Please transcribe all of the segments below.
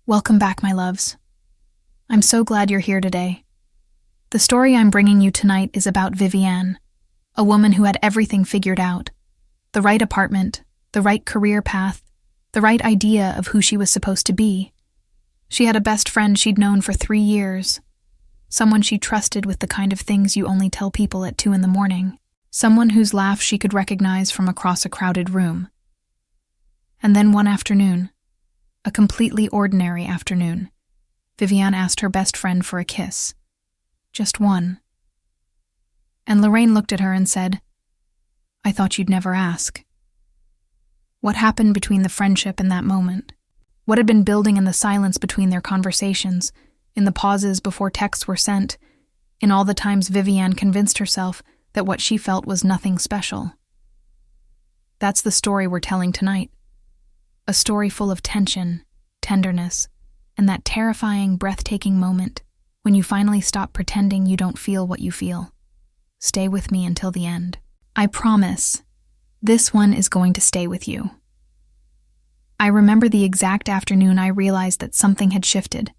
Welcome back, my loves. I'm so glad you're here today. The story I'm bringing you tonight is about Vivienne, a woman who had everything figured out. The right apartment, the right career path, the right idea of who she was supposed to be. She had a best friend she'd known for 3 years. Someone she trusted with the kind of things you only tell people at 2 a.m. Someone whose laugh she could recognize from across a crowded room. And then one afternoon, a completely ordinary afternoon, Vivienne asked her best friend for a kiss. Just one. And Lorraine looked at her and said, "I thought you'd never ask." What happened between the friendship in that moment? What had been building in the silence between their conversations, in the pauses before texts were sent, in all the times Vivienne convinced herself that what she felt was nothing special? That's the story we're telling tonight. A story full of tension, tenderness, and that terrifying, breathtaking moment when you finally stop pretending you don't feel what you feel. Stay with me until the end. I promise, this one is going to stay with you. I remember the exact afternoon I realized that something had shifted.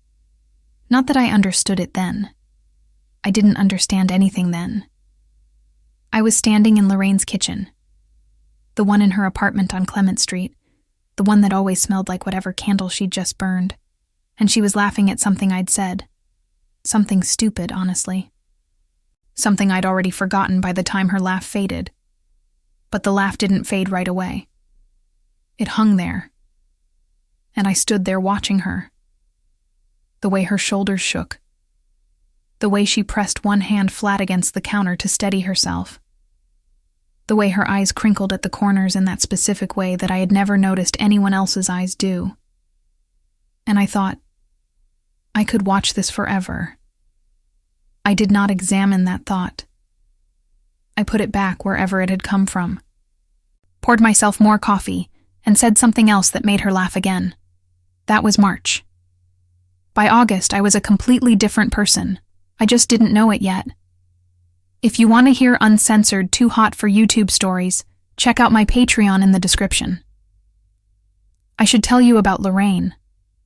Not that I understood it then. I didn't understand anything then. I was standing in Lorraine's kitchen, the one in her apartment on Clement Street, the one that always smelled like whatever candle she'd just burned, and she was laughing at something I'd said. Something stupid, honestly. Something I'd already forgotten by the time her laugh faded. But the laugh didn't fade right away. It hung there. And I stood there watching her. The way her shoulders shook. The way she pressed one hand flat against the counter to steady herself. The way her eyes crinkled at the corners in that specific way that I had never noticed anyone else's eyes do. And I thought, I could watch this forever. I did not examine that thought. I put it back wherever it had come from, poured myself more coffee, and said something else that made her laugh again. That was March. By August, I was a completely different person. I just didn't know it yet. If you want to hear uncensored, too hot for YouTube stories, check out my Patreon in the description. I should tell you about Lorraine,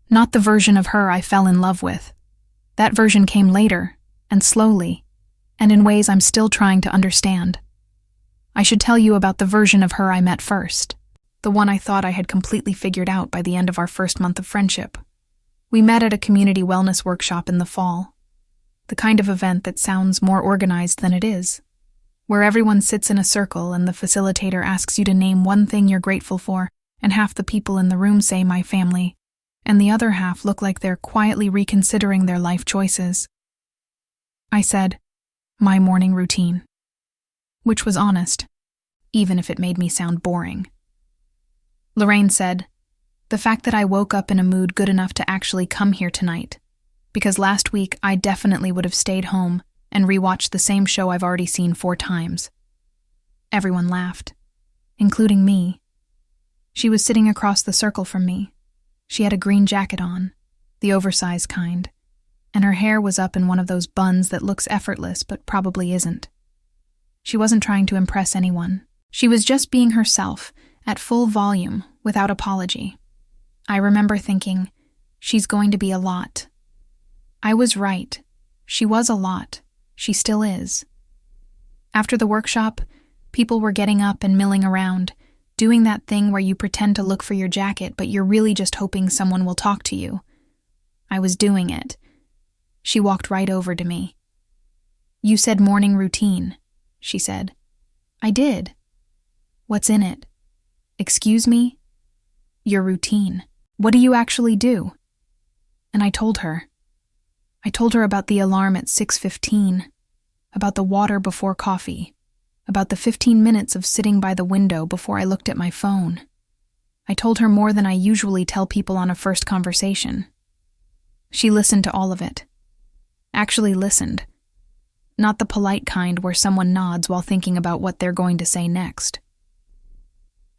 not the version of her I fell in love with. That version came later, and slowly, and in ways I'm still trying to understand. I should tell you about the version of her I met first, the one I thought I had completely figured out by the end of our first month of friendship. We met at a community wellness workshop in the fall. The kind of event that sounds more organized than it is, where everyone sits in a circle and the facilitator asks you to name one thing you're grateful for, and half the people in the room say "my family," and the other half look like they're quietly reconsidering their life choices. I said, "my morning routine," which was honest, even if it made me sound boring. Lorraine said, "The fact that I woke up in a mood good enough to actually come here tonight, because last week I definitely would have stayed home and rewatched the same show I've already seen 4 times. Everyone laughed, including me. She was sitting across the circle from me. She had a green jacket on, the oversized kind, and her hair was up in one of those buns that looks effortless but probably isn't. She wasn't trying to impress anyone. She was just being herself, at full volume, without apology. I remember thinking, she's going to be a lot. I was right. She was a lot. She still is. After the workshop, people were getting up and milling around, doing that thing where you pretend to look for your jacket, but you're really just hoping someone will talk to you. I was doing it. She walked right over to me. "You said morning routine," she said. "I did." "What's in it?" "Excuse me?" "Your routine. What do you actually do?" And I told her. I told her about the alarm at 6:15, about the water before coffee, about the 15 minutes of sitting by the window before I looked at my phone. I told her more than I usually tell people on a first conversation. She listened to all of it. Actually listened. Not the polite kind where someone nods while thinking about what they're going to say next.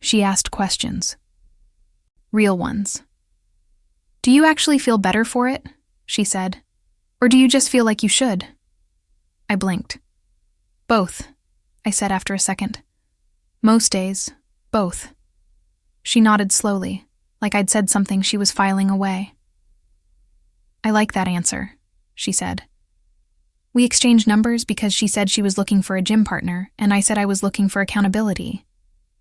She asked questions. Real ones. "Do you actually feel better for it?" she said. "Or do you just feel like you should?" I blinked. "Both," I said after a second. "Most days, both." She nodded slowly, like I'd said something she was filing away. I like that answer, she said. We exchanged numbers because she said she was looking for a gym partner, and I said I was looking for accountability.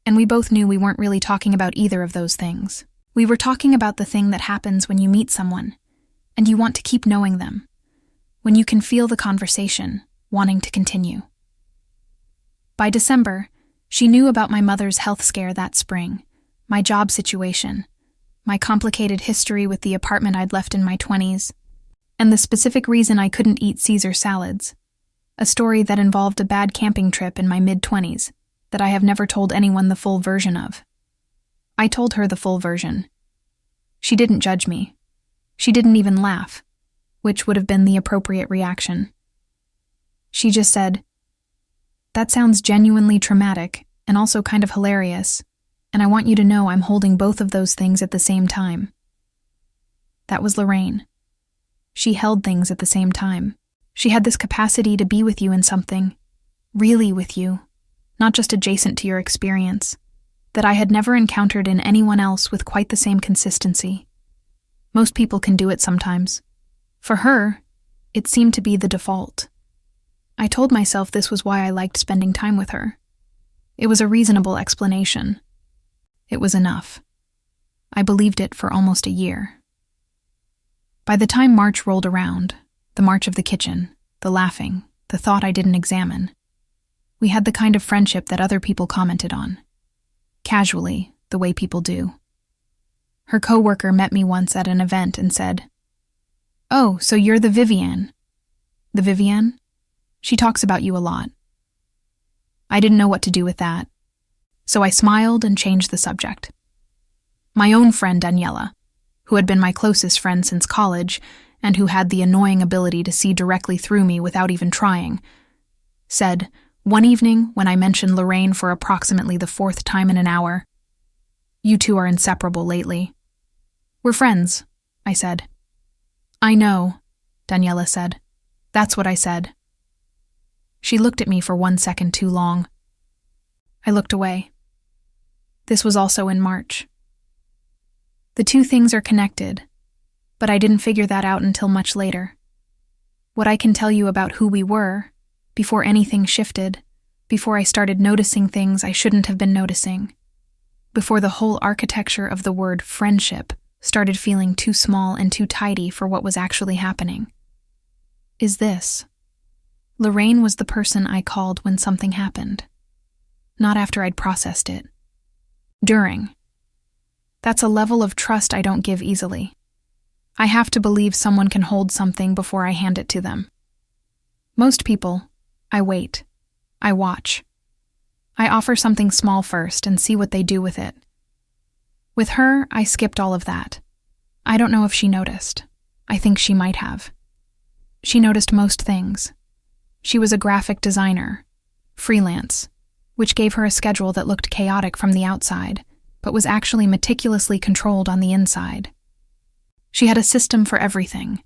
And we both knew we weren't really talking about either of those things. We were talking about the thing that happens when you meet someone, and you want to keep knowing them, when you can feel the conversation, wanting to continue. By December, she knew about my mother's health scare that spring, my job situation, my complicated history with the apartment I'd left in my 20s, and the specific reason I couldn't eat Caesar salads, a story that involved a bad camping trip in my mid-20s that I have never told anyone the full version of. I told her the full version. She didn't judge me. She didn't even laugh, which would have been the appropriate reaction. She just said, "That sounds genuinely traumatic and also kind of hilarious, and I want you to know I'm holding both of those things at the same time." That was Lorraine. She held things at the same time. She had this capacity to be with you in something, really with you, not just adjacent to your experience, that I had never encountered in anyone else with quite the same consistency. Most people can do it sometimes. For her, it seemed to be the default. I told myself this was why I liked spending time with her. It was a reasonable explanation. It was enough. I believed it for almost a year. By the time March rolled around, the March of the kitchen, the laughing, the thought I didn't examine, we had the kind of friendship that other people commented on. Casually, the way people do. Her coworker met me once at an event and said, "Oh, so you're the Vivienne." "The Vivienne? She talks about you a lot." I didn't know what to do with that, so I smiled and changed the subject. My own friend Daniela, who had been my closest friend since college and who had the annoying ability to see directly through me without even trying, said, one evening when I mentioned Lorraine for approximately the 4th time in an hour, "You two are inseparable lately." "We're friends," I said. "I know," Daniela said. "That's what I said." She looked at me for 1 second too long. I looked away. This was also in March. The two things are connected, but I didn't figure that out until much later. What I can tell you about who we were, before anything shifted, before I started noticing things I shouldn't have been noticing, before the whole architecture of the word friendship started feeling too small and too tidy for what was actually happening, is this. Lorraine was the person I called when something happened. Not after I'd processed it. During. That's a level of trust I don't give easily. I have to believe someone can hold something before I hand it to them. Most people, I wait. I watch. I offer something small first and see what they do with it. With her, I skipped all of that. I don't know if she noticed. I think she might have. She noticed most things. She was a graphic designer, freelance, which gave her a schedule that looked chaotic from the outside, but was actually meticulously controlled on the inside. She had a system for everything.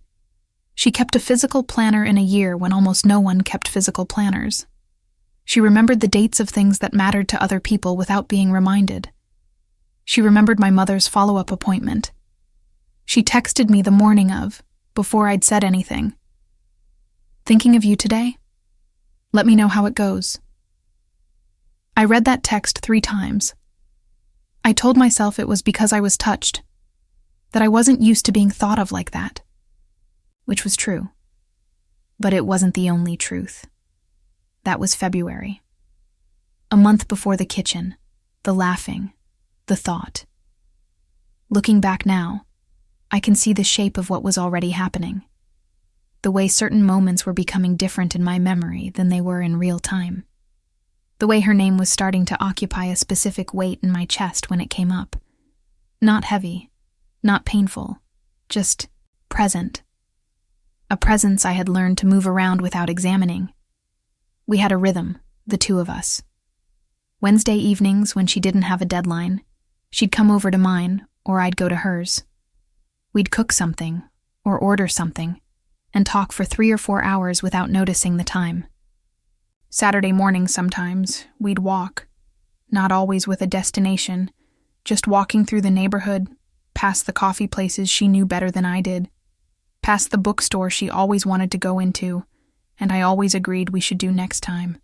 She kept a physical planner in a year when almost no one kept physical planners. She remembered the dates of things that mattered to other people without being reminded. She remembered my mother's follow-up appointment. She texted me the morning of, before I'd said anything. "Thinking of you today? Let me know how it goes." I read that text 3 times. I told myself it was because I was touched, that I wasn't used to being thought of like that. Which was true. But it wasn't the only truth. That was February. A month before the kitchen, the laughing, the thought. Looking back now, I can see the shape of what was already happening. The way certain moments were becoming different in my memory than they were in real time. The way her name was starting to occupy a specific weight in my chest when it came up. Not heavy, not painful, just present. A presence I had learned to move around without examining. We had a rhythm, the two of us. Wednesday evenings, when she didn't have a deadline, she'd come over to mine, or I'd go to hers. We'd cook something, or order something, and talk for 3 or 4 hours without noticing the time. Saturday mornings sometimes, we'd walk, not always with a destination, just walking through the neighborhood, past the coffee places she knew better than I did, past the bookstore she always wanted to go into, and I always agreed we should do next time.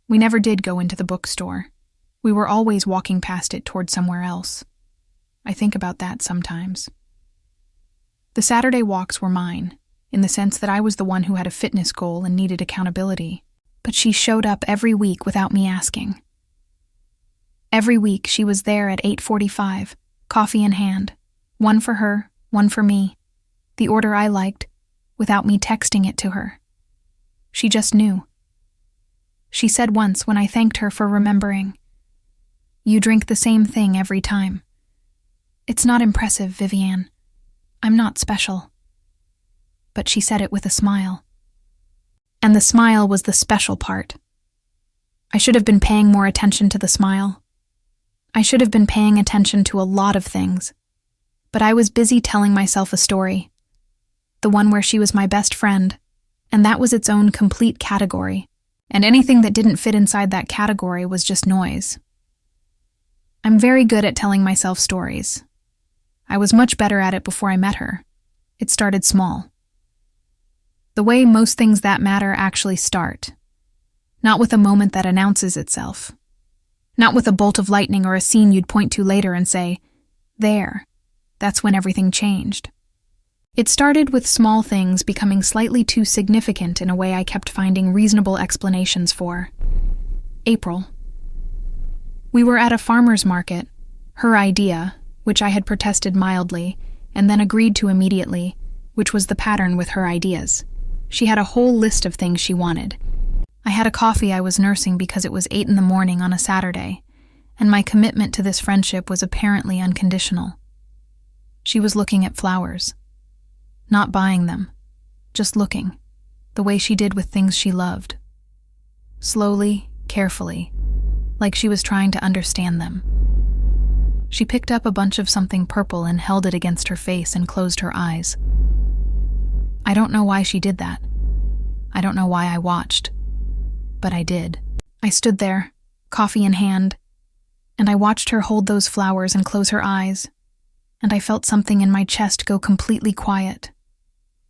We never did go into the bookstore. We were always walking past it toward somewhere else. I think about that sometimes. The Saturday walks were mine, in the sense that I was the one who had a fitness goal and needed accountability, but she showed up every week without me asking. Every week she was there at 8:45, coffee in hand, one for her, one for me, the order I liked, without me texting it to her. She just knew. She said once when I thanked her for remembering, "You drink the same thing every time." It's not impressive, Vivian. I'm not special. But she said it with a smile. And the smile was the special part. I should have been paying more attention to the smile. I should have been paying attention to a lot of things. But I was busy telling myself a story. The one where she was my best friend, and that was its own complete category, and anything that didn't fit inside that category was just noise. I'm very good at telling myself stories. I was much better at it before I met her. It started small. The way most things that matter actually start. Not with a moment that announces itself. Not with a bolt of lightning or a scene you'd point to later and say, "There, that's when everything changed." It started with small things becoming slightly too significant in a way I kept finding reasonable explanations for. April. We were at a farmer's market, her idea, which I had protested mildly, and then agreed to immediately, which was the pattern with her ideas. She had a whole list of things she wanted. I had a coffee I was nursing because it was 8 in the morning on a Saturday, and my commitment to this friendship was apparently unconditional. She was looking at flowers. Not buying them, just looking, the way she did with things she loved. Slowly, carefully, like she was trying to understand them. She picked up a bunch of something purple and held it against her face and closed her eyes. I don't know why she did that. I don't know why I watched. But I did. I stood there, coffee in hand, and I watched her hold those flowers and close her eyes, and I felt something in my chest go completely quiet.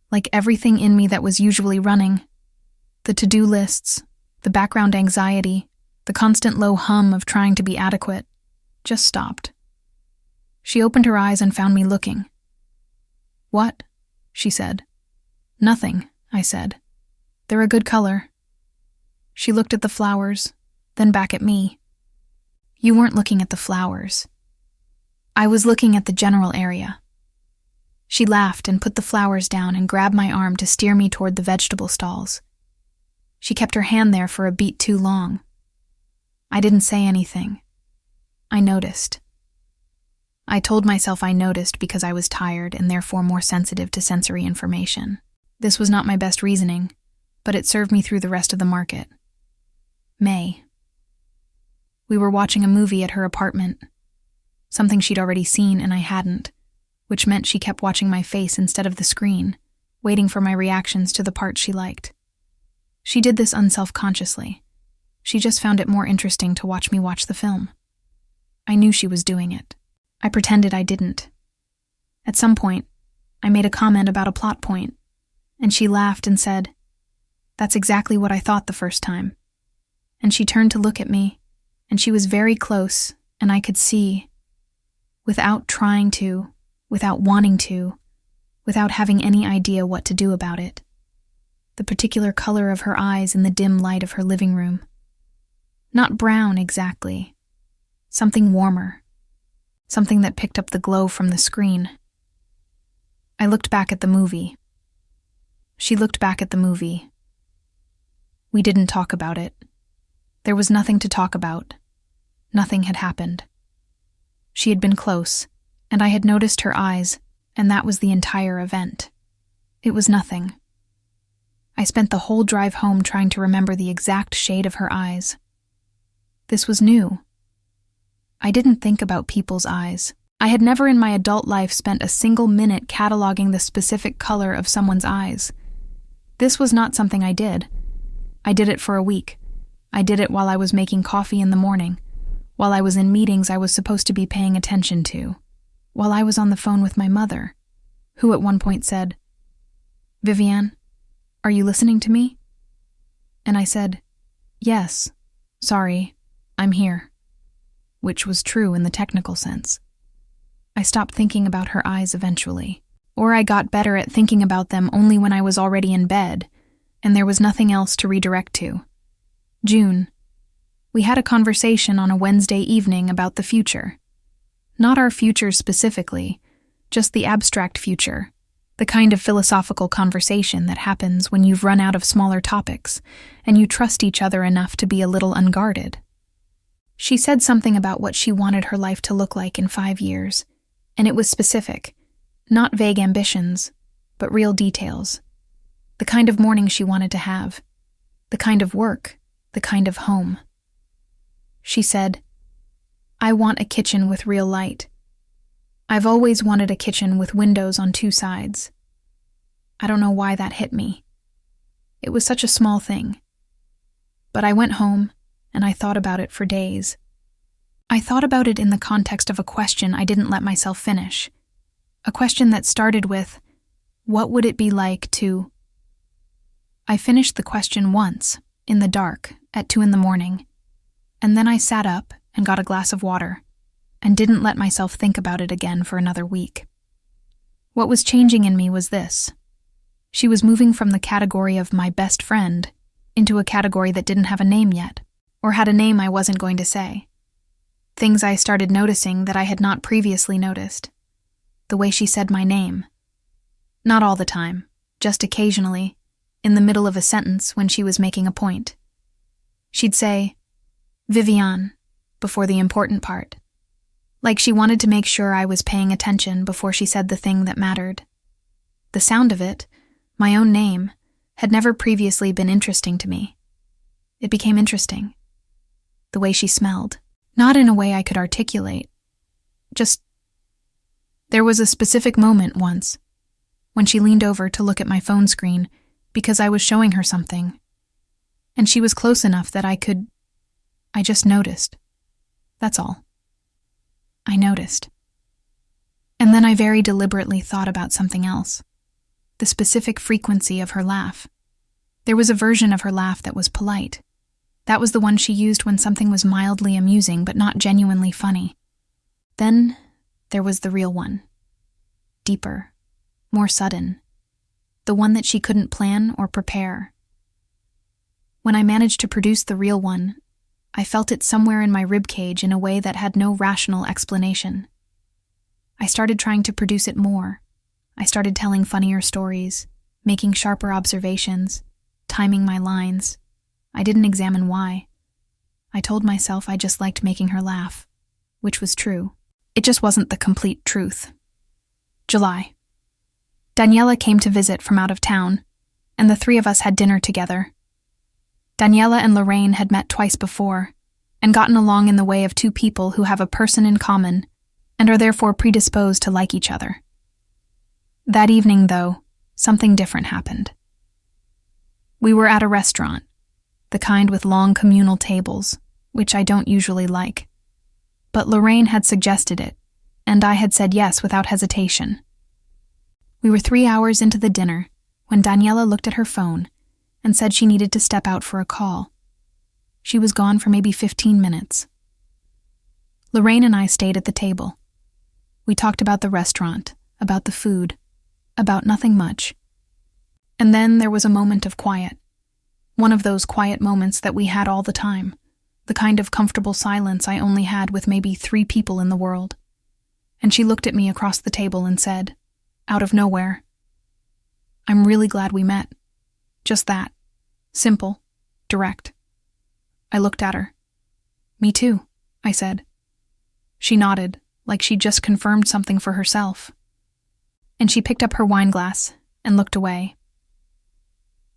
Like everything in me that was usually running. The to-do lists, the background anxiety, the constant low hum of trying to be adequate, just stopped. She opened her eyes and found me looking. "What?" she said. "Nothing," I said. "They're a good color." She looked at the flowers, then back at me. "You weren't looking at the flowers. I was looking at the general area." She laughed and put the flowers down and grabbed my arm to steer me toward the vegetable stalls. She kept her hand there for a beat too long. I didn't say anything. I noticed. I told myself I noticed because I was tired and therefore more sensitive to sensory information. This was not my best reasoning, but it served me through the rest of the market. May. We were watching a movie at her apartment. Something she'd already seen and I hadn't, which meant she kept watching my face instead of the screen, waiting for my reactions to the parts she liked. She did this unself-consciously. She just found it more interesting to watch me watch the film. I knew she was doing it. I pretended I didn't. At some point, I made a comment about a plot point, and she laughed and said, "That's exactly what I thought the first time." And she turned to look at me, and she was very close, and I could see, without trying to, without wanting to, without having any idea what to do about it, the particular color of her eyes in the dim light of her living room. Not brown exactly, something warmer, something that picked up the glow from the screen. I looked back at the movie. She looked back at the movie. We didn't talk about it. There was nothing to talk about. Nothing had happened. She had been close, and I had noticed her eyes, and that was the entire event. It was nothing. I spent the whole drive home trying to remember the exact shade of her eyes. This was new. I didn't think about people's eyes. I had never in my adult life spent a single minute cataloging the specific color of someone's eyes. This was not something I did. I did it for a week. I did it while I was making coffee in the morning, while I was in meetings I was supposed to be paying attention to, while I was on the phone with my mother, who at one point said, "Vivienne, are you listening to me?" And I said, "Yes, sorry, I'm here," which was true in the technical sense. I stopped thinking about her eyes eventually, or I got better at thinking about them only when I was already in bed, and there was nothing else to redirect to. June. We had a conversation on a Wednesday evening about the future. Not our future specifically, just the abstract future, the kind of philosophical conversation that happens when you've run out of smaller topics and you trust each other enough to be a little unguarded. She said something about what she wanted her life to look like in 5 years, and it was specific, not vague ambitions, but real details. The kind of morning she wanted to have, the kind of work, the kind of home. She said, "I want a kitchen with real light. I've always wanted a kitchen with windows on 2 sides. I don't know why that hit me. It was such a small thing. But I went home, and I thought about it for days. I thought about it in the context of a question I didn't let myself finish. A question that started with, what would it be like to... I finished the question once, in the dark, at 2 a.m, and then I sat up and got a glass of water, and didn't let myself think about it again for another week. What was changing in me was this. She was moving from the category of my best friend into a category that didn't have a name yet, or had a name I wasn't going to say. Things I started noticing that I had not previously noticed. The way she said my name. Not all the time, just occasionally, in the middle of a sentence when she was making a point. She'd say, "Vivienne," before the important part. Like she wanted to make sure I was paying attention before she said the thing that mattered. The sound of it, my own name, had never previously been interesting to me. It became interesting. The way she smelled. Not in a way I could articulate. Just... There was a specific moment once, when she leaned over to look at my phone screen because I was showing her something. And she was close enough that I just noticed. That's all. I noticed. And then I very deliberately thought about something else. The specific frequency of her laugh. There was a version of her laugh that was polite. That was the one she used when something was mildly amusing but not genuinely funny. Then there was the real one. Deeper, more sudden. The one that she couldn't plan or prepare. When I managed to produce the real one, I felt it somewhere in my ribcage in a way that had no rational explanation. I started trying to produce it more. I started telling funnier stories, making sharper observations, timing my lines. I didn't examine why. I told myself I just liked making her laugh, which was true. It just wasn't the complete truth. July. Daniela came to visit from out of town, and the 3 of us had dinner together. Daniela and Lorraine had met twice before, and gotten along in the way of 2 people who have a person in common, and are therefore predisposed to like each other. That evening, though, something different happened. We were at a restaurant, the kind with long communal tables, which I don't usually like. But Lorraine had suggested it, and I had said yes without hesitation. We were 3 hours into the dinner when Daniela looked at her phone and said she needed to step out for a call. She was gone for maybe 15 minutes. Lorraine and I stayed at the table. We talked about the restaurant, about the food, about nothing much. And then there was a moment of quiet. One of those quiet moments that we had all the time, the kind of comfortable silence I only had with maybe 3 people in the world. And she looked at me across the table and said, out of nowhere, "I'm really glad we met." Just that. Simple. Direct. I looked at her. "Me too," I said. She nodded, like she'd just confirmed something for herself. And she picked up her wine glass and looked away.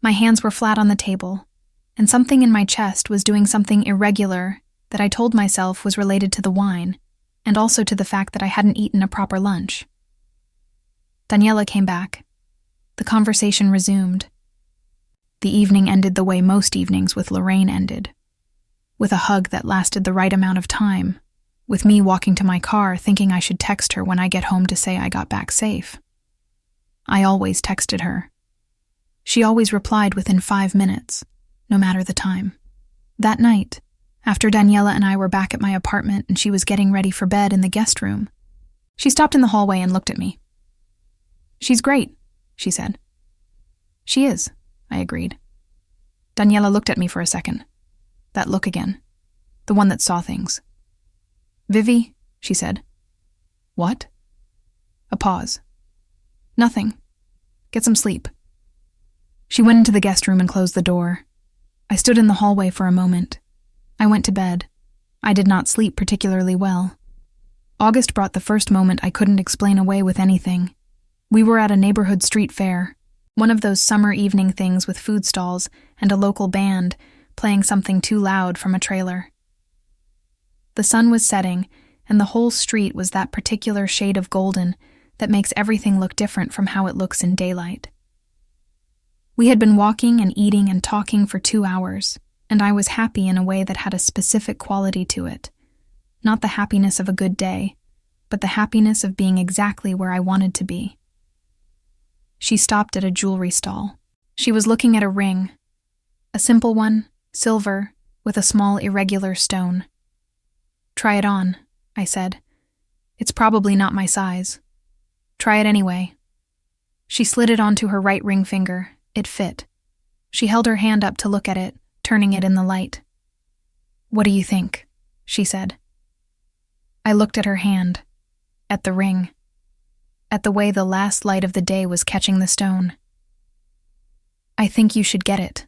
My hands were flat on the table, and something in my chest was doing something irregular that I told myself was related to the wine, and also to the fact that I hadn't eaten a proper lunch. Daniela came back. The conversation resumed. The evening ended the way most evenings with Lorraine ended, with a hug that lasted the right amount of time, with me walking to my car thinking I should text her when I get home to say I got back safe. I always texted her. She always replied within 5 minutes, no matter the time. That night, after Daniela and I were back at my apartment and she was getting ready for bed in the guest room, she stopped in the hallway and looked at me. "She's great," she said. "She is," I agreed. Daniela looked at me for a second. That look again. The one that saw things. "Vivi," she said. "What?" A pause. "Nothing. Get some sleep." She went into the guest room and closed the door. I stood in the hallway for a moment. I went to bed. I did not sleep particularly well. August brought the first moment I couldn't explain away with anything. We were at a neighborhood street fair, one of those summer evening things with food stalls and a local band playing something too loud from a trailer. The sun was setting, and the whole street was that particular shade of golden that makes everything look different from how it looks in daylight. We had been walking and eating and talking for 2 hours, and I was happy in a way that had a specific quality to it. Not the happiness of a good day, but the happiness of being exactly where I wanted to be. She stopped at a jewelry stall. She was looking at a ring. A simple one, silver, with a small irregular stone. "Try it on," I said. "It's probably not my size. Try it anyway." She slid it onto her right ring finger. It fit. She held her hand up to look at it, turning it in the light. "What do you think?" she said. I looked at her hand, at the ring, at the way the last light of the day was catching the stone. "I think you should get it,"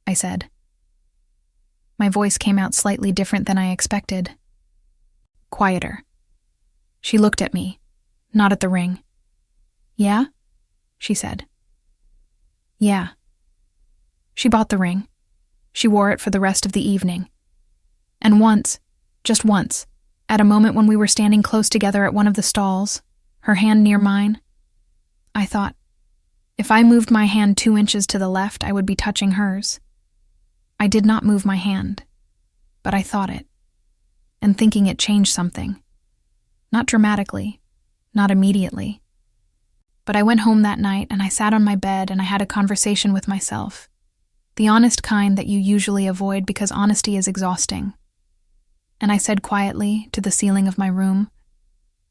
I said. My voice came out slightly different than I expected. Quieter. She looked at me, not at the ring. "Yeah?" she said. "Yeah." She bought the ring. She wore it for the rest of the evening. And once, just once, at a moment when we were standing close together at one of the stalls, her hand near mine, I thought, if I moved my hand 2 inches to the left, I would be touching hers. I did not move my hand, but I thought it, and thinking it changed something. Not dramatically, not immediately. But I went home that night and I sat on my bed and I had a conversation with myself. The honest kind that you usually avoid because honesty is exhausting. And I said quietly to the ceiling of my room,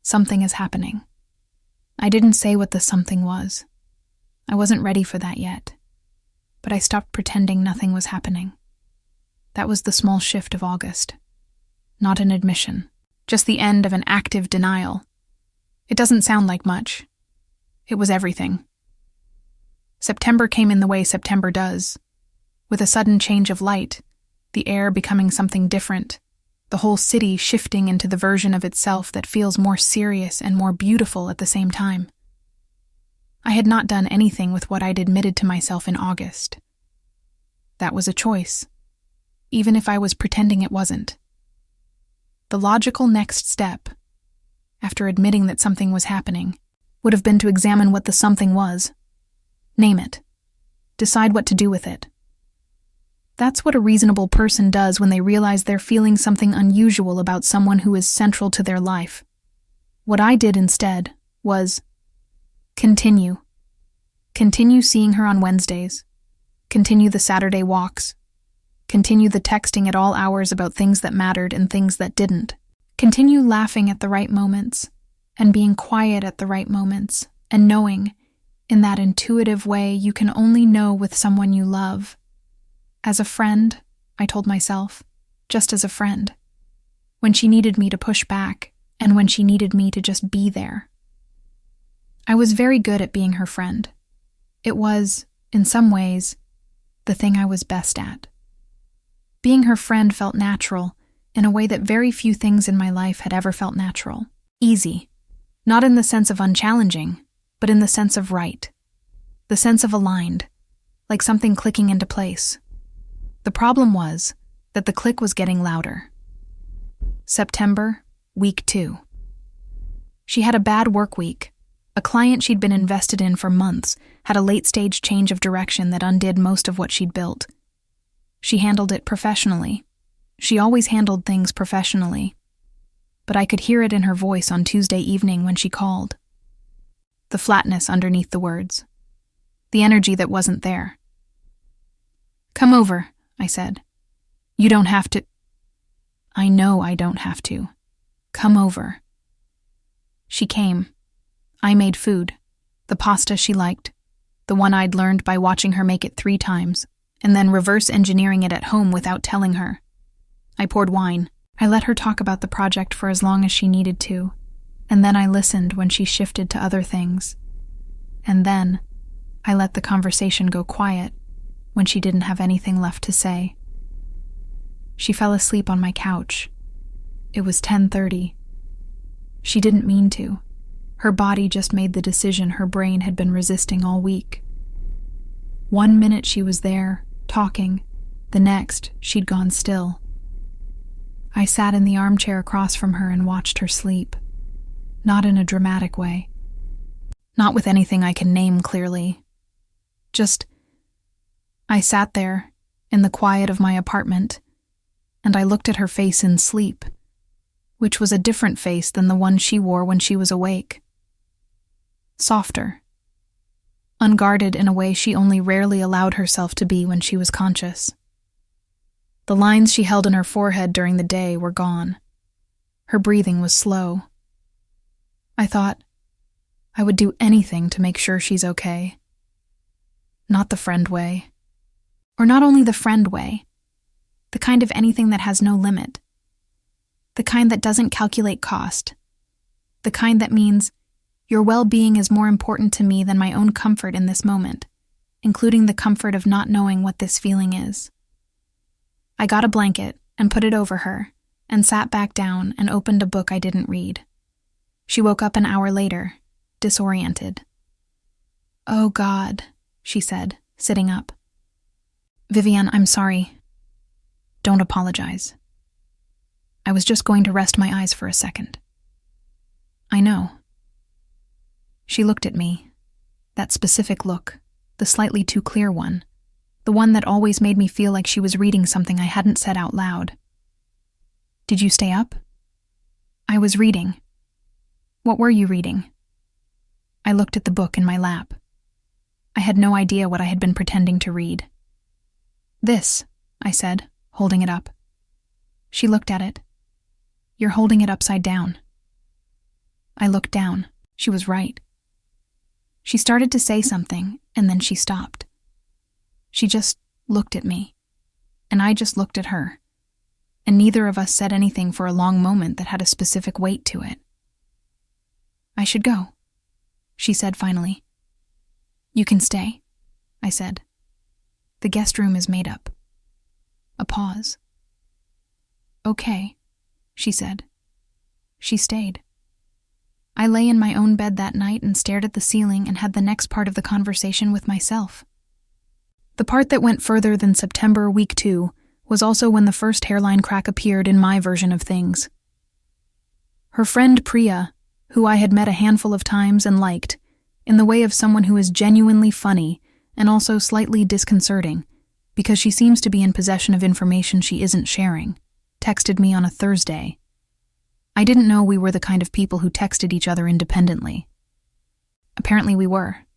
"Something is happening." I didn't say what the something was. I wasn't ready for that yet. But I stopped pretending nothing was happening. That was the small shift of August. Not an admission, just the end of an active denial. It doesn't sound like much. It was everything. September came in the way September does, with a sudden change of light, the air becoming something different, the whole city shifting into the version of itself that feels more serious and more beautiful at the same time. I had not done anything with what I'd admitted to myself in August. That was a choice, even if I was pretending it wasn't. The logical next step, after admitting that something was happening, would have been to examine what the something was. Name it. Decide what to do with it. That's what a reasonable person does when they realize they're feeling something unusual about someone who is central to their life. What I did instead was continue. Continue seeing her on Wednesdays. Continue the Saturday walks. Continue the texting at all hours about things that mattered and things that didn't. Continue laughing at the right moments, and being quiet at the right moments, and knowing, in that intuitive way you can only know with someone you love. As a friend, I told myself, just as a friend. When she needed me to push back, and when she needed me to just be there. I was very good at being her friend. It was, in some ways, the thing I was best at. Being her friend felt natural, in a way that very few things in my life had ever felt natural. Easy. Not in the sense of unchallenging, but in the sense of right. The sense of aligned, like something clicking into place. The problem was that the click was getting louder. September, week 2. She had a bad work week. A client she'd been invested in for months had a late-stage change of direction that undid most of what she'd built. She handled it professionally. She always handled things professionally. But I could hear it in her voice on Tuesday evening when she called. the flatness underneath the words, the energy that wasn't there. "Come over," I said. "You don't have to." "I know I don't have to. Come over." She came. I made food, the pasta she liked, the one I'd learned by watching her make it 3 times, and then reverse engineering it at home without telling her. I poured wine. I let her talk about the project for as long as she needed to, and then I listened when she shifted to other things. And then I let the conversation go quiet when she didn't have anything left to say. She fell asleep on my couch. It was 10:30. She didn't mean to. Her body just made the decision her brain had been resisting all week. 1 minute she was there, talking. The next, she'd gone still. I sat in the armchair across from her and watched her sleep. Not in a dramatic way. Not with anything I can name clearly. Just, I sat there, in the quiet of my apartment, and I looked at her face in sleep, which was a different face than the one she wore when she was awake. Softer. Unguarded in a way she only rarely allowed herself to be when she was conscious. The lines she held in her forehead during the day were gone. Her breathing was slow. I thought, I would do anything to make sure she's okay. Not the friend way. Or not only the friend way, the kind of anything that has no limit. The kind that doesn't calculate cost. The kind that means, your well-being is more important to me than my own comfort in this moment, including the comfort of not knowing what this feeling is. I got a blanket and put it over her, and sat back down and opened a book I didn't read. She woke up an hour later, disoriented. "Oh God," she said, sitting up. "Vivienne, I'm sorry. Don't apologize. I was just going to rest my eyes for a second." "I know." She looked at me, that specific look, the slightly too clear one, the one that always made me feel like she was reading something I hadn't said out loud. "Did you stay up?" "I was reading." "What were you reading?" I looked at the book in my lap. I had no idea what I had been pretending to read. "This," I said, holding it up. She looked at it. "You're holding it upside down." I looked down. She was right. She started to say something, and then she stopped. She just looked at me, and I just looked at her, and neither of us said anything for a long moment that had a specific weight to it. "I should go," she said finally. "You can stay," I said. "The guest room is made up." A pause. "Okay," she said. She stayed. I lay in my own bed that night and stared at the ceiling and had the next part of the conversation with myself. The part that went further than September week 2 was also when the first hairline crack appeared in my version of things. Her friend Priya, who I had met a handful of times and liked, in the way of someone who is genuinely funny and also slightly disconcerting, because she seems to be in possession of information she isn't sharing, texted me on a Thursday. I didn't know we were the kind of people who texted each other independently. Apparently we were.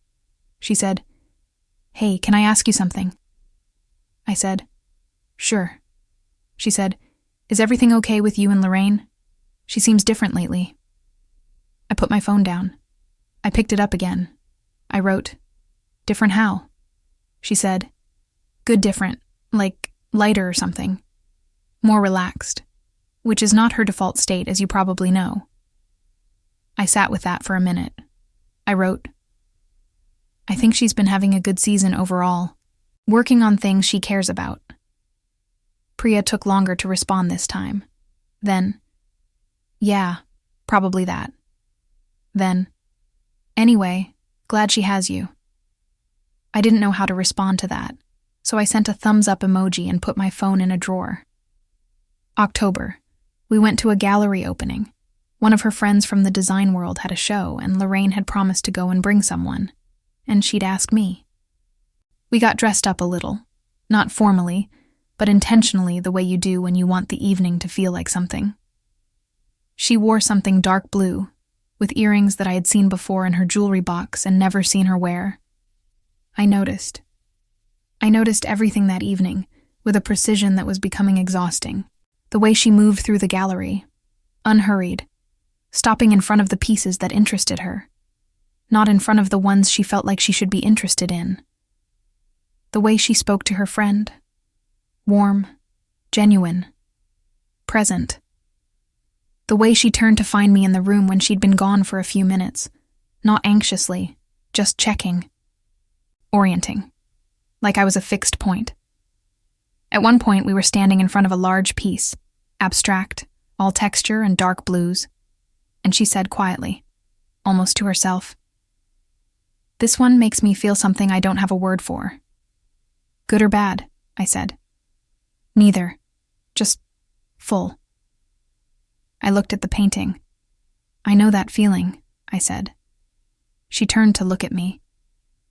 She said, "Hey, can I ask you something?" I said, "Sure." She said, "Is everything okay with you and Lorraine? She seems different lately." I put my phone down. I picked it up again. I wrote, "Different how?" She said, "Good different, like lighter or something. More relaxed," which is not her default state, as you probably know. I sat with that for a minute. I wrote, "I think she's been having a good season overall, working on things she cares about." Priya took longer to respond this time. Then, "Yeah, probably that." Then, "Anyway, glad she has you." I didn't know how to respond to that, so I sent a thumbs-up emoji and put my phone in a drawer. October. We went to a gallery opening. One of her friends from the design world had a show, and Lorraine had promised to go and bring someone, and she'd ask me. We got dressed up a little, not formally, but intentionally the way you do when you want the evening to feel like something. She wore something dark blue, with earrings that I had seen before in her jewelry box and never seen her wear. I noticed. I noticed everything that evening, with a precision that was becoming exhausting. The way she moved through the gallery, unhurried, stopping in front of the pieces that interested her, not in front of the ones she felt like she should be interested in. The way she spoke to her friend, warm, genuine, present. The way she turned to find me in the room when she'd been gone for a few minutes, not anxiously, just checking, orienting, like I was a fixed point. At one point, we were standing in front of a large piece, abstract, all texture and dark blues, and she said quietly, almost to herself, "This one makes me feel something I don't have a word for." "Good or bad?" I said. "Neither. Just full." I looked at the painting. "I know that feeling," I said. She turned to look at me.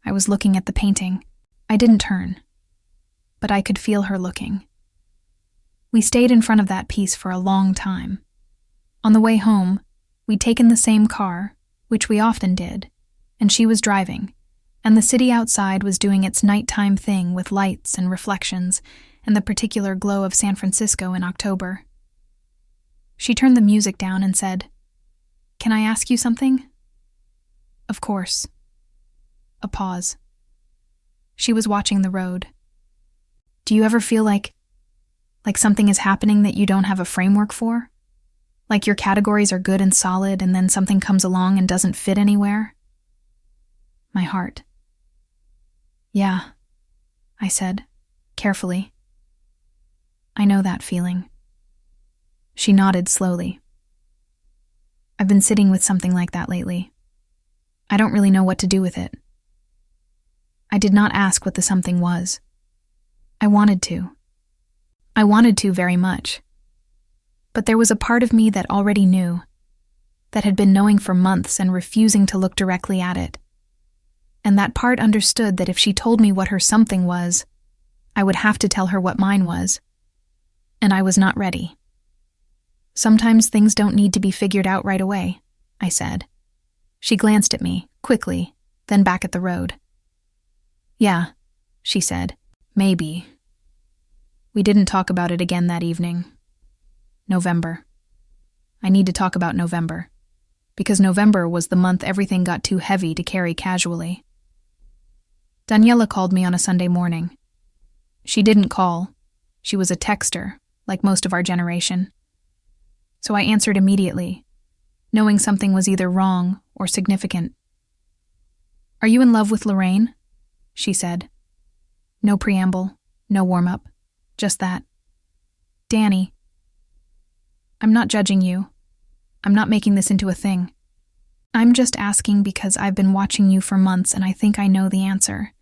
I was looking at the painting. I didn't turn, but I could feel her looking. We stayed in front of that piece for a long time. On the way home, we'd taken the same car, which we often did, and she was driving, and the city outside was doing its nighttime thing with lights and reflections and the particular glow of San Francisco in October. She turned the music down and said, "Can I ask you something?" "Of course." A pause. She was watching the road. "Do you ever feel like something is happening that you don't have a framework for? Like your categories are good and solid and then something comes along and doesn't fit anywhere?" My heart. "Yeah," I said, carefully. "I know that feeling." She nodded slowly. "I've been sitting with something like that lately. I don't really know what to do with it." I did not ask what the something was. I wanted to. I wanted to very much. But there was a part of me that already knew, that had been knowing for months and refusing to look directly at it. And that part understood that if she told me what her something was, I would have to tell her what mine was. And I was not ready. "Sometimes things don't need to be figured out right away," I said. She glanced at me, quickly, then back at the road. "Yeah," she said, "maybe." We didn't talk about it again that evening. November. I need to talk about November, because November was the month everything got too heavy to carry casually. Daniela called me on a Sunday morning. She didn't call. She was a texter, like most of our generation. So I answered immediately, knowing something was either wrong or significant. "Are you in love with Lorraine?" she said. No preamble, no warm-up, just that. "Danny, I'm not judging you. I'm not making this into a thing. I'm just asking because I've been watching you for months and I think I know the answer,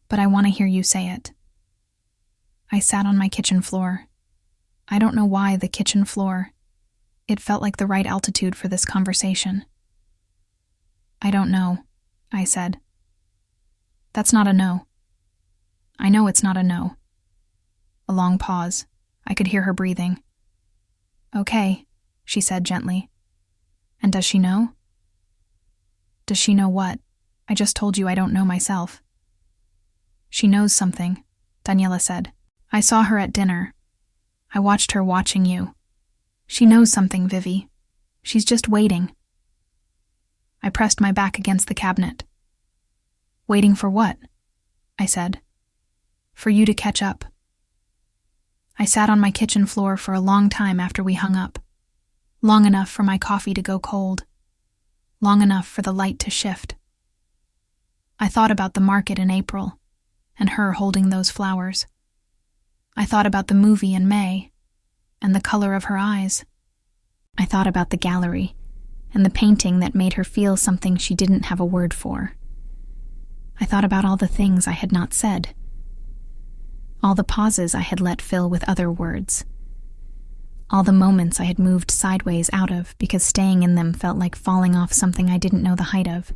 but I want to hear you say it." I sat on my kitchen floor. I don't know why the kitchen floor. It felt like the right altitude for this conversation. "I don't know," I said. "That's not a no." "I know it's not a no." A long pause. I could hear her breathing. "Okay," she said gently. "And does she know?" "Does she know what? I just told you I don't know myself." "She knows something," Daniela said. "I saw her at dinner. I watched her watching you. She knows something, Vivi. She's just waiting." I pressed my back against the cabinet. "Waiting for what?" I said. "For you to catch up." I sat on my kitchen floor for a long time after we hung up. Long enough for my coffee to go cold. Long enough for the light to shift. I thought about the market in April, and her holding those flowers. I thought about the movie in May, and the color of her eyes. I thought about the gallery, and the painting that made her feel something she didn't have a word for. I thought about all the things I had not said. All the pauses I had let fill with other words. All the moments I had moved sideways out of because staying in them felt like falling off something I didn't know the height of.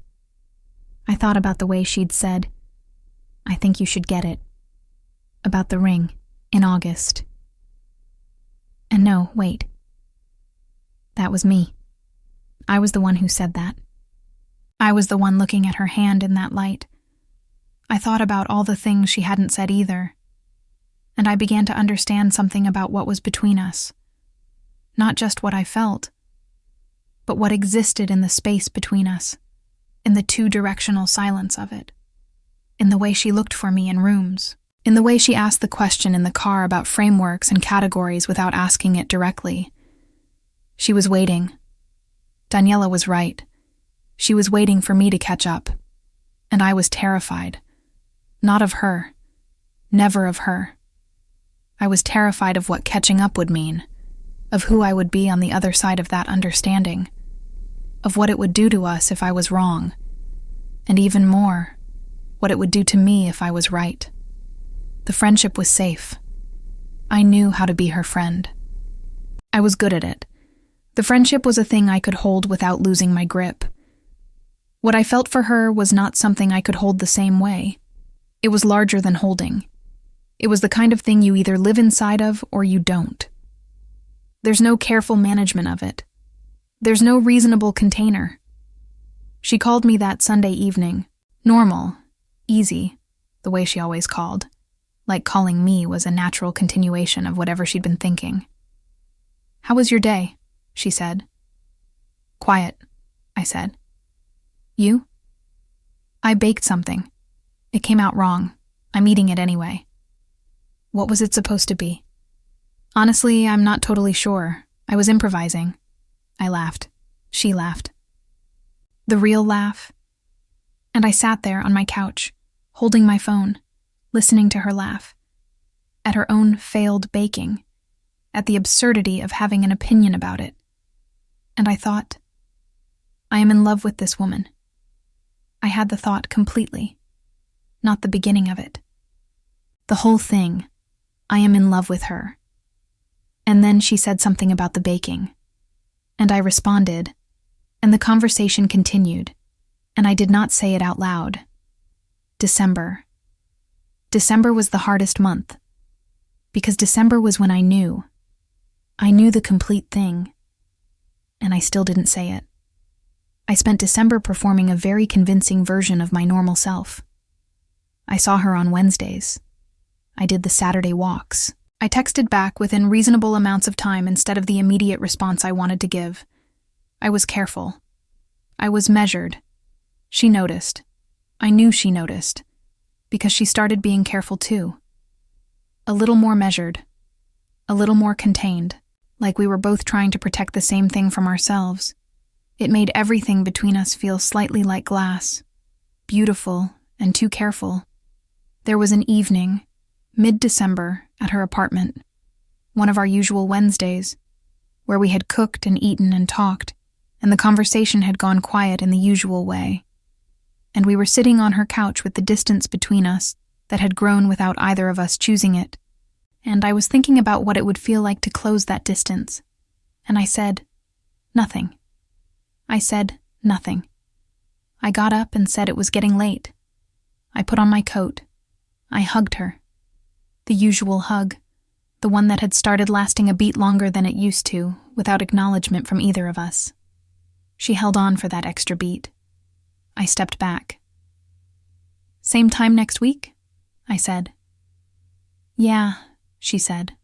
I thought about the way she'd said, "I think you should get it." About the ring, in August. And no, wait. That was me. I was the one who said that. I was the one looking at her hand in that light. I thought about all the things she hadn't said either, and I began to understand something about what was between us. Not just what I felt, but what existed in the space between us, in the two-directional silence of it, in the way she looked for me in rooms, in the way she asked the question in the car about frameworks and categories without asking it directly. She was waiting. Daniela was right. She was waiting for me to catch up, and I was terrified. Not of her. Never of her. I was terrified of what catching up would mean, of who I would be on the other side of that understanding, of what it would do to us if I was wrong, and even more, what it would do to me if I was right. The friendship was safe. I knew how to be her friend. I was good at it. The friendship was a thing I could hold without losing my grip. What I felt for her was not something I could hold the same way. It was larger than holding. It was the kind of thing you either live inside of or you don't. There's no careful management of it. There's no reasonable container. She called me that Sunday evening. Normal, easy, the way she always called. Like calling me was a natural continuation of whatever she'd been thinking. "How was your day?" she said. "Quiet," I said. "You?" "I baked something. It came out wrong. I'm eating it anyway." "What was it supposed to be?" "Honestly, I'm not totally sure. I was improvising." I laughed. She laughed. The real laugh. And I sat there on my couch, holding my phone, listening to her laugh. At her own failed baking. At the absurdity of having an opinion about it. And I thought, I am in love with this woman. I had the thought completely, not the beginning of it. The whole thing, I am in love with her. And then she said something about the baking. And I responded, and the conversation continued, and I did not say it out loud. December. December was the hardest month, because December was when I knew. I knew the complete thing, and I still didn't say it. I spent December performing a very convincing version of my normal self. I saw her on Wednesdays. I did the Saturday walks. I texted back within reasonable amounts of time instead of the immediate response I wanted to give. I was careful. I was measured. She noticed. I knew she noticed, because she started being careful too. A little more measured. A little more contained, like we were both trying to protect the same thing from ourselves. It made everything between us feel slightly like glass, beautiful and too careful. There was an evening, mid-December, at her apartment, one of our usual Wednesdays, where we had cooked and eaten and talked, and the conversation had gone quiet in the usual way. And we were sitting on her couch with the distance between us that had grown without either of us choosing it, and I was thinking about what it would feel like to close that distance, and I said, "Nothing." I said, "Nothing." I got up and said it was getting late. I put on my coat. I hugged her. The usual hug, the one that had started lasting a beat longer than it used to, without acknowledgement from either of us. She held on for that extra beat. I stepped back. "Same time next week?" I said. "Yeah," she said.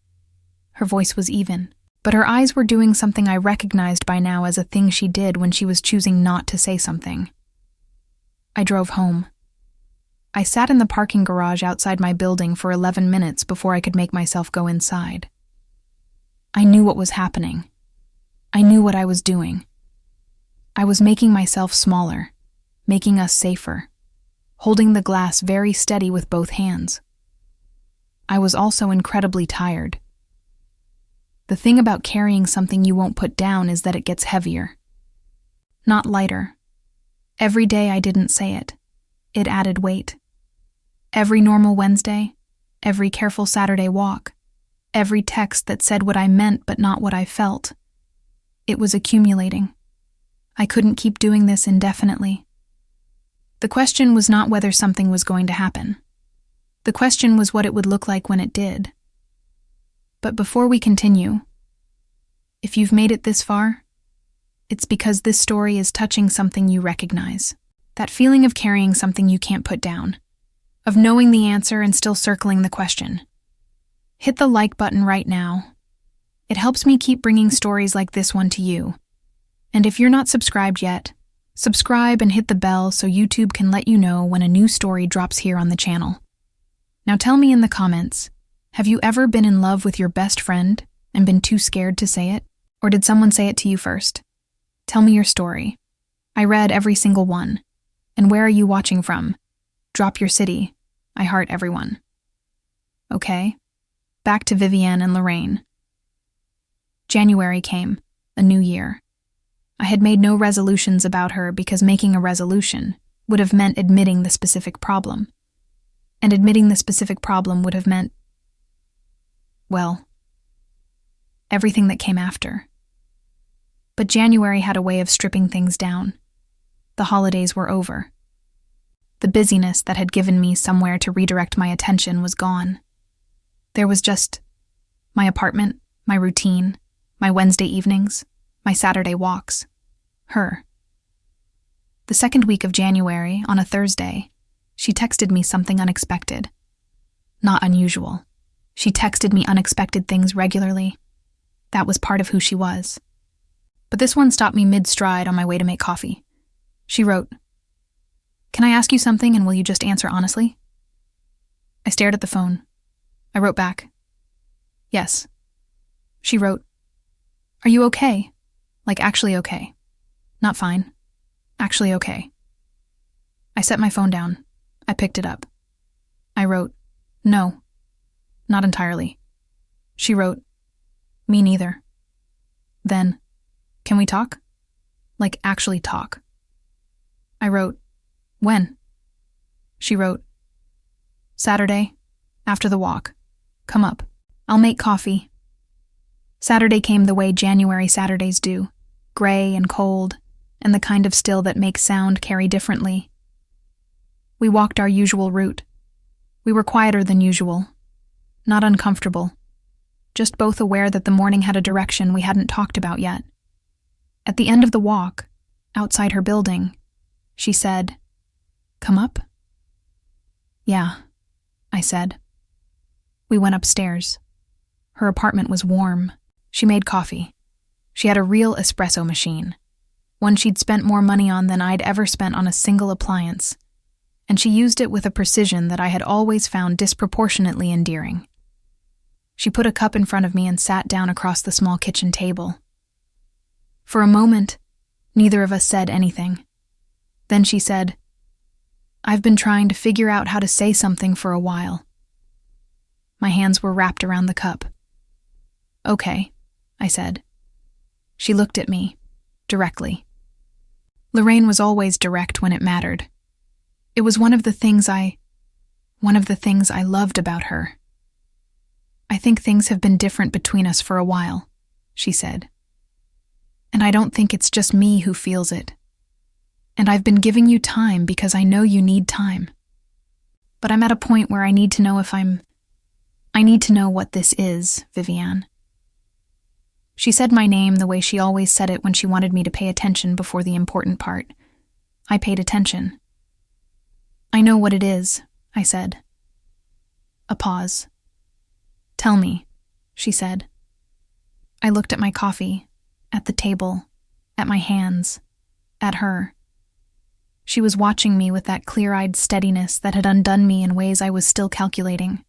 Her voice was even, but her eyes were doing something I recognized by now as a thing she did when she was choosing not to say something. I drove home. I sat in the parking garage outside my building for 11 minutes before I could make myself go inside. I knew what was happening. I knew what I was doing. I was making myself smaller, making us safer, holding the glass very steady with both hands. I was also incredibly tired. The thing about carrying something you won't put down is that it gets heavier. Not lighter. Every day I didn't say it. It added weight. Every normal Wednesday, every careful Saturday walk, every text that said what I meant but not what I felt. It was accumulating. I couldn't keep doing this indefinitely. The question was not whether something was going to happen. The question was what it would look like when it did. But before we continue, if you've made it this far, it's because this story is touching something you recognize. That feeling of carrying something you can't put down, of knowing the answer and still circling the question. Hit the like button right now. It helps me keep bringing stories like this one to you. And if you're not subscribed yet, subscribe and hit the bell so YouTube can let you know when a new story drops here on the channel. Now tell me in the comments, have you ever been in love with your best friend and been too scared to say it? Or did someone say it to you first? Tell me your story. I read every single one. And where are you watching from? Drop your city. I heart everyone. Okay, back to Vivienne and Lorraine. January came, a new year. I had made no resolutions about her because making a resolution would have meant admitting the specific problem. And admitting the specific problem would have meant, well, everything that came after. But January had a way of stripping things down. The holidays were over. The busyness that had given me somewhere to redirect my attention was gone. There was just my apartment, my routine, my Wednesday evenings, my Saturday walks, her. The second week of January, on a Thursday, she texted me something unexpected. Not unusual. She texted me unexpected things regularly. That was part of who she was. But this one stopped me mid-stride on my way to make coffee. She wrote, "Can I ask you something and will you just answer honestly?" I stared at the phone. I wrote back, "Yes." She wrote, "Are you okay? Like actually okay. Not fine. Actually okay." I set my phone down. I picked it up. I wrote, "No, not entirely." She wrote, "Me neither." Then, "Can we talk? Like actually talk." I wrote, "When?" She wrote, "Saturday, after the walk. Come up. I'll make coffee." Saturday came the way January Saturdays do, gray and cold, and the kind of still that makes sound carry differently. We walked our usual route. We were quieter than usual, not uncomfortable, just both aware that the morning had a direction we hadn't talked about yet. At the end of the walk, outside her building, she said, "Come up?" "Yeah," I said. We went upstairs. Her apartment was warm. She made coffee. She had a real espresso machine, one she'd spent more money on than I'd ever spent on a single appliance, and she used it with a precision that I had always found disproportionately endearing. She put a cup in front of me and sat down across the small kitchen table. For a moment, neither of us said anything. Then she said, "I've been trying to figure out how to say something for a while." My hands were wrapped around the cup. "Okay," I said. She looked at me, directly. Lorraine was always direct when it mattered. It was one of the things I loved about her. "I think things have been different between us for a while," she said. "And I don't think it's just me who feels it. And I've been giving you time because I know you need time. But I'm at a point where I need to know I need to know what this is, Vivienne." She said my name the way she always said it when she wanted me to pay attention before the important part. I paid attention. "I know what it is," I said. A pause. "Tell me," she said. I looked at my coffee, at the table, at my hands, at her. She was watching me with that clear-eyed steadiness that had undone me in ways I was still calculating.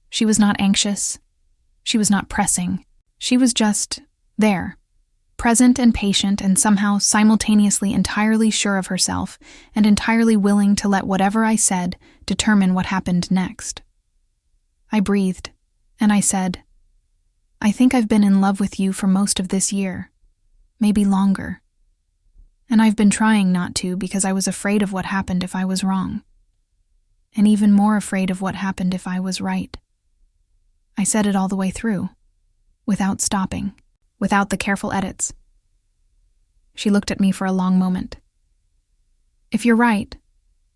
She was not anxious. She was not pressing. She was just there, present and patient and somehow simultaneously entirely sure of herself and entirely willing to let whatever I said determine what happened next. I breathed, and I said, "I think I've been in love with you for most of this year, maybe longer. And I've been trying not to because I was afraid of what happened if I was wrong. And even more afraid of what happened if I was right." I said it all the way through, without stopping, without the careful edits. She looked at me for a long moment. "If you're right,"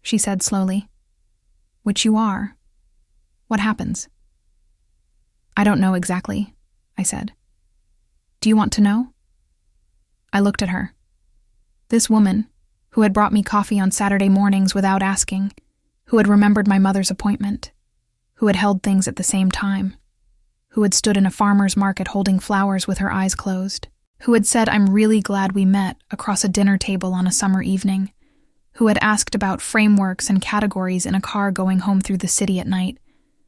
she said slowly, "which you are, what happens?" "I don't know exactly," I said. "Do you want to know?" I looked at her. This woman, who had brought me coffee on Saturday mornings without asking, who had remembered my mother's appointment, who had held things at the same time, who had stood in a farmer's market holding flowers with her eyes closed, who had said, "I'm really glad we met," across a dinner table on a summer evening, who had asked about frameworks and categories in a car going home through the city at night,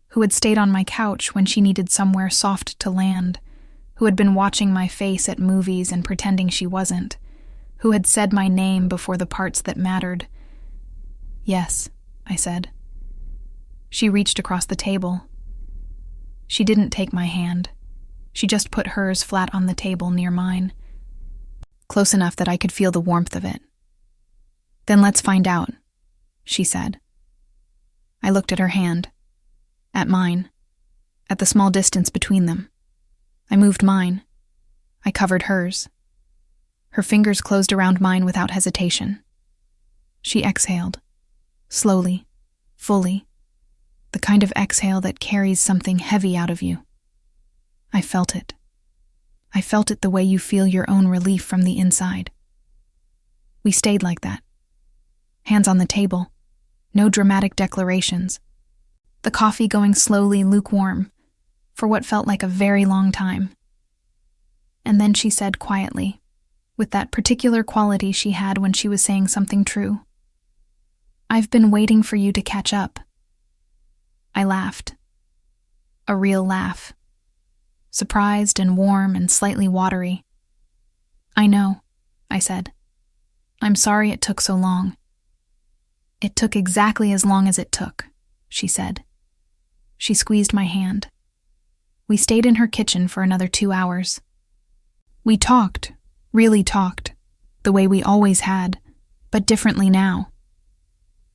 who had stayed on my couch when she needed somewhere soft to land, who had been watching my face at movies and pretending she wasn't, who had said my name before the parts that mattered. "Yes," I said. She reached across the table. She didn't take my hand. She just put hers flat on the table near mine, close enough that I could feel the warmth of it. "Then let's find out," she said. I looked at her hand, at mine, at the small distance between them. I moved mine. I covered hers. Her fingers closed around mine without hesitation. She exhaled, slowly, fully, the kind of exhale that carries something heavy out of you. I felt it. I felt it the way you feel your own relief from the inside. We stayed like that. Hands on the table, no dramatic declarations. The coffee going slowly lukewarm for what felt like a very long time. And then she said quietly, with that particular quality she had when she was saying something true, "I've been waiting for you to catch up." I laughed. A real laugh. Surprised and warm and slightly watery. "I know," I said. "I'm sorry it took so long." "It took exactly as long as it took," she said. She squeezed my hand. We stayed in her kitchen for another 2 hours. We talked, really talked, the way we always had, but differently now.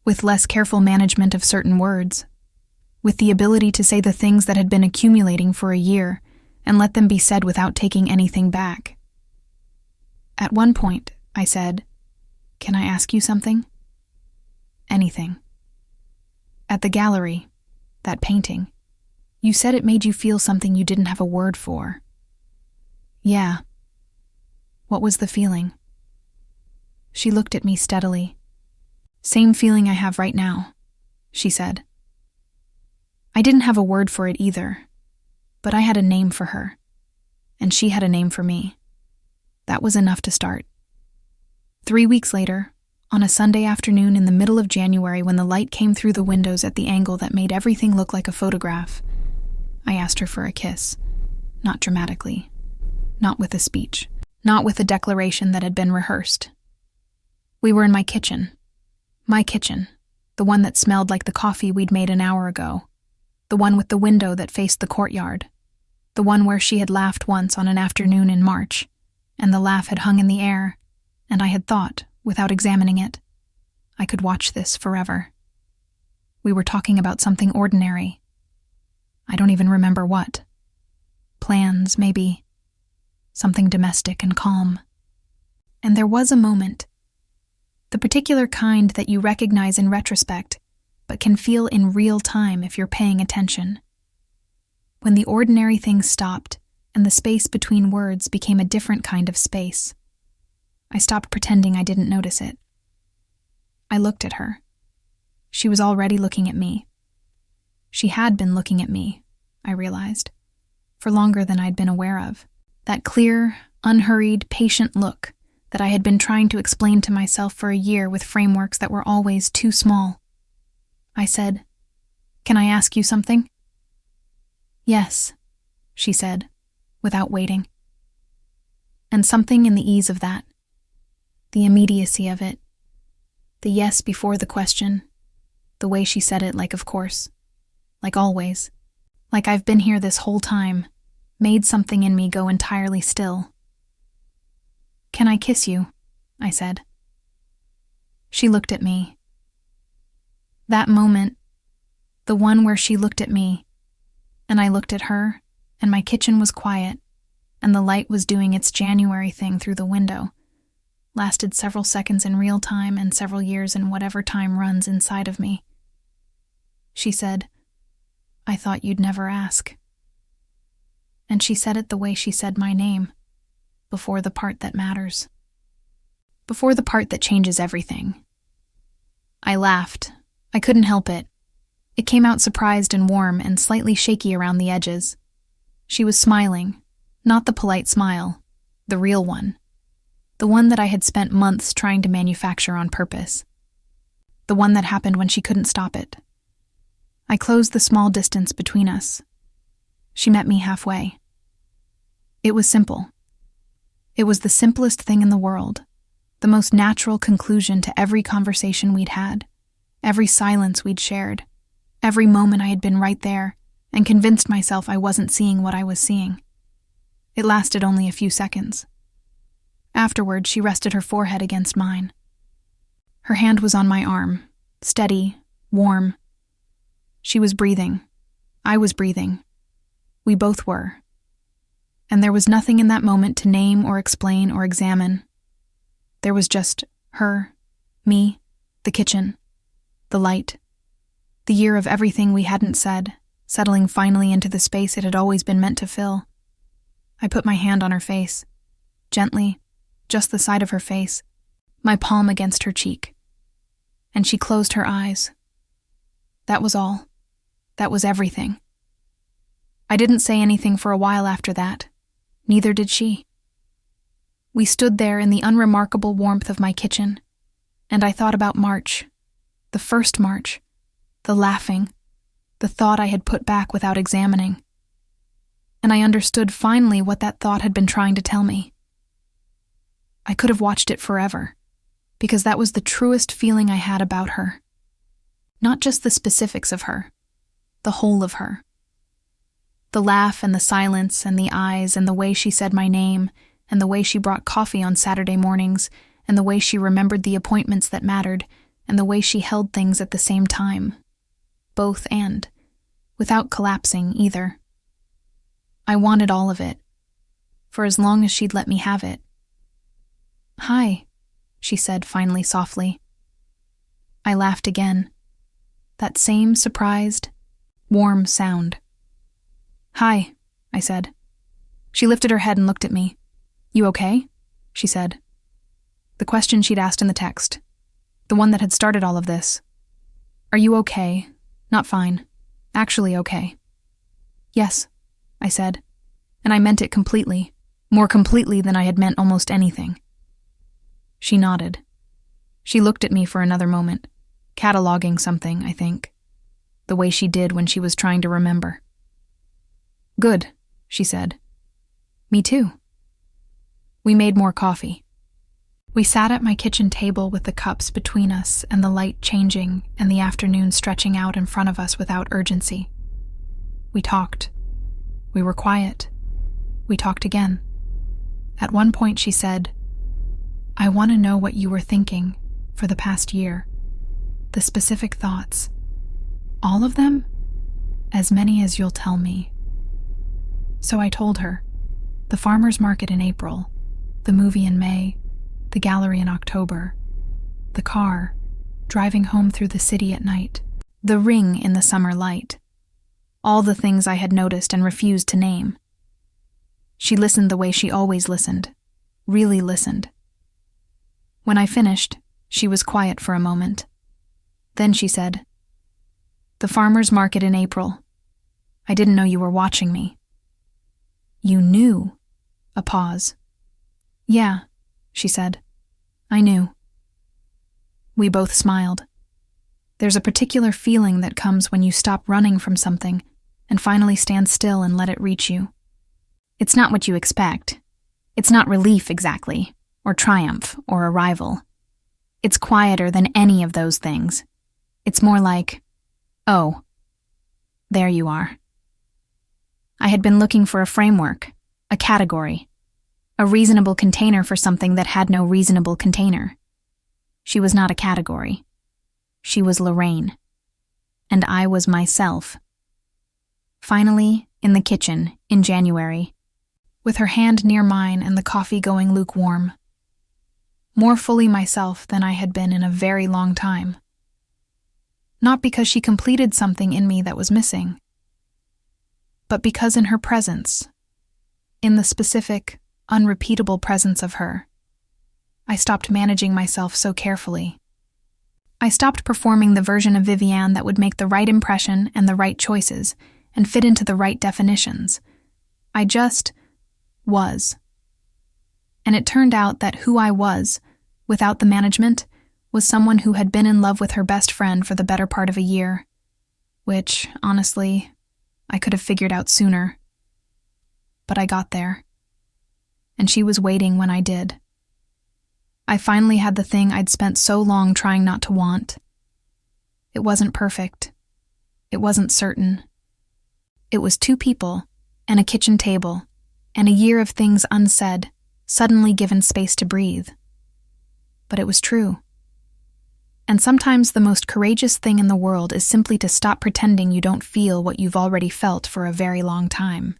With less careful management of certain words. With the ability to say the things that had been accumulating for a year and let them be said without taking anything back. At one point, I said, "Can I ask you something?" "Anything." "At the gallery, that painting, you said it made you feel something you didn't have a word for." "Yeah." "What was the feeling?" She looked at me steadily. "Same feeling I have right now," she said. I didn't have a word for it either, but I had a name for her, and she had a name for me. That was enough to start. 3 weeks later, on a Sunday afternoon in the middle of January when the light came through the windows at the angle that made everything look like a photograph, I asked her for a kiss. Not dramatically. Not with a speech. Not with a declaration that had been rehearsed. We were in my kitchen. My kitchen. The one that smelled like the coffee we'd made an hour ago. The one with the window that faced the courtyard. The one where she had laughed once on an afternoon in March, and the laugh had hung in the air, and I had thought, without examining it, I could watch this forever. We were talking about something ordinary. I don't even remember what. Plans, maybe. Something domestic and calm. And there was a moment. The particular kind that you recognize in retrospect, but can feel in real time if you're paying attention. When the ordinary thing stopped and the space between words became a different kind of space. I stopped pretending I didn't notice it. I looked at her. She was already looking at me. She had been looking at me, I realized, for longer than I'd been aware of. That clear, unhurried, patient look that I had been trying to explain to myself for a year with frameworks that were always too small. I said, "Can I ask you something?" "Yes," she said, without waiting. And something in the ease of that, the immediacy of it, the yes before the question, the way she said it like of course, like always, like I've been here this whole time, made something in me go entirely still. "Can I kiss you?" I said. She looked at me. That moment, the one where she looked at me, and I looked at her, and my kitchen was quiet, and the light was doing its January thing through the window, lasted several seconds in real time and several years in whatever time runs inside of me. She said, "I thought you'd never ask." And she said it the way she said my name, before the part that matters. before the part that changes everything. I laughed. I couldn't help it. It came out surprised and warm and slightly shaky around the edges. She was smiling, not the polite smile, the real one. The one that I had spent months trying to manufacture on purpose. The one that happened when she couldn't stop it. I closed the small distance between us. She met me halfway. It was simple. It was the simplest thing in the world, the most natural conclusion to every conversation we'd had, every silence we'd shared, every moment I had been right there and convinced myself I wasn't seeing what I was seeing. It lasted only a few seconds. Afterward, she rested her forehead against mine. Her hand was on my arm, steady, warm. She was breathing. I was breathing. We both were. And there was nothing in that moment to name or explain or examine. There was just her, me, the kitchen, the light, the year of everything we hadn't said, settling finally into the space it had always been meant to fill. I put my hand on her face, gently, just the side of her face, my palm against her cheek. And she closed her eyes. That was all. That was everything. I didn't say anything for a while after that. Neither did she. We stood there in the unremarkable warmth of my kitchen, and I thought about March, the first March, the laughing, the thought I had put back without examining. And I understood finally what that thought had been trying to tell me. I could have watched it forever, because that was the truest feeling I had about her. Not just the specifics of her, the whole of her. The laugh and the silence and the eyes and the way she said my name and the way she brought coffee on Saturday mornings and the way she remembered the appointments that mattered and the way she held things at the same time. Both and, without collapsing either. I wanted all of it, for as long as she'd let me have it. "Hi," she said finally softly. I laughed again. That same surprised, warm sound. "Hi," I said. She lifted her head and looked at me. "You okay?" she said. The question she'd asked in the text. The one that had started all of this. "Are you okay? Not fine. Actually okay." "Yes," I said, and I meant it completely, more completely than I had meant almost anything. She nodded. She looked at me for another moment, cataloging something, I think, the way she did when she was trying to remember. "Good," she said. "Me too." We made more coffee. We sat at my kitchen table with the cups between us and the light changing and the afternoon stretching out in front of us without urgency. We talked. We were quiet. We talked again. At one point she said, "I want to know what you were thinking for the past year. The specific thoughts. All of them? As many as you'll tell me." So I told her. The farmer's market in April, the movie in May, the gallery in October, the car, driving home through the city at night, the ring in the summer light. All the things I had noticed and refused to name. She listened the way she always listened, really listened. When I finished, she was quiet for a moment. Then she said, "The farmer's market in April. I didn't know you were watching me." "You knew?" A pause. "Yeah," she said. "I knew." We both smiled. There's a particular feeling that comes when you stop running from something and finally stand still and let it reach you. It's not what you expect. It's not relief exactly, or triumph, or arrival. It's quieter than any of those things. It's more like, "Oh, there you are." I had been looking for a framework, a category, a reasonable container for something that had no reasonable container. She was not a category. She was Lorraine. And I was myself. Finally, in the kitchen, in January, with her hand near mine and the coffee going lukewarm. More fully myself than I had been in a very long time. Not because she completed something in me that was missing, but because in her presence, in the specific, unrepeatable presence of her, I stopped managing myself so carefully. I stopped performing the version of Vivienne that would make the right impression and the right choices and fit into the right definitions. I just was. And it turned out that who I was, without the management, was someone who had been in love with her best friend for the better part of a year, which, honestly, I could have figured out sooner. But I got there. And she was waiting when I did. I finally had the thing I'd spent so long trying not to want. It wasn't perfect. It wasn't certain. It was 2 people, and a kitchen table, and a year of things unsaid, suddenly given space to breathe. But it was true. And sometimes the most courageous thing in the world is simply to stop pretending you don't feel what you've already felt for a very long time.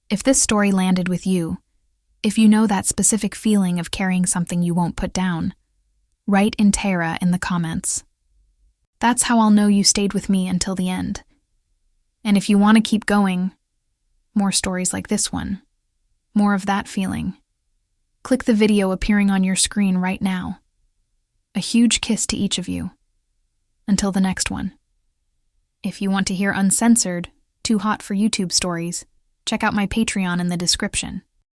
If this story landed with you, if you know that specific feeling of carrying something you won't put down, write Intera in the comments. That's how I'll know you stayed with me until the end. And if you want to keep going, more stories like this one, more of that feeling, click the video appearing on your screen right now. A huge kiss to each of you. Until the next one. If you want to hear uncensored, too hot for YouTube stories, check out my Patreon in the description.